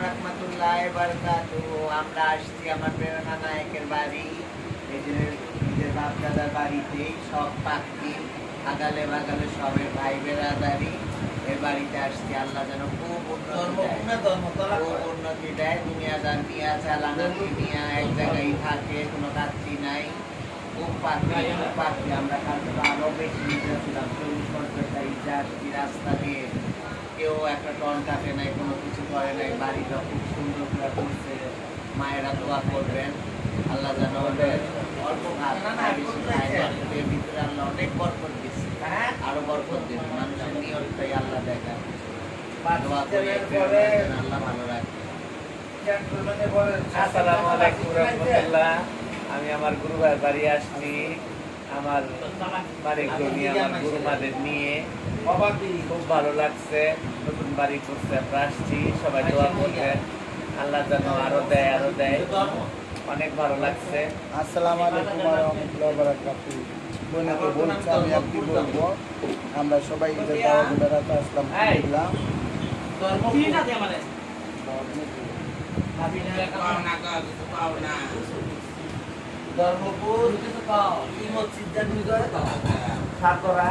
রাহমাতুল্লাহি ওয়া বারাকাতুহু। আমরা আসছি আমার প্রেরণা নায়কের বাড়ি, নিজের বাপ দাদার বাড়িতে। সব পাখি আগালে বাগালে সবের ভাই বেড়াদারি এর বাড়িতে আসছি। আল্লাহ যেন খুব উন্নতি দেয়। দুনিয়াদার মিয়া চালানা মিয়া এক জায়গায় থাকে, কোনো কাচ্ছি নাই। খুব পাখি আমরা কাছে আরো বেশি ছিলাম। 40-50টা ইচ্ছা আসছি রাস্তা দিয়ে, কেউ একটা টন কাটে নাই, কোনো কিছু করে নাই। বাড়িটা খুব সুন্দর করে করছে। মায়েরা দোয়া করবেন আল্লাহ যেন অল্প ভাত বেশি খায়। এর ভিতরে আল্লাহ অনেক বরকত দিচ্ছে, আরো বরকত দেবে। মানুষের নিয়তটাই আল্লাহ দেখা। দোয়া করে আল্লাহ ভালো রাখে। আসসালামু আলাইকুম রাহমাতুল্লাহ। আমি আমার গুরু ভাইয়ের বাড়ি আসছি, আমার বাড়িগুলো নিয়ে, আমার গুরু মাদের নিয়ে খুব ভালো লাগছে। নতুন বাড়ি করছে, আমরা আসছি, সবাই দোয়া করবেন আল্লাহ যেন আরো দেয় আরো দেয়। অনেক ভালো লাগছে। আসসালামু আলাইকুম ওয়া রাহমাতুল্লাহি ওয়া বারাকাতুহু। বোনকে বলছি আমি একটি বলবো, আমরা সবাই ঈদের দাওয়াত বেড়াতে আসলাম কুমিল্লা। ধর্মপুর সাতরা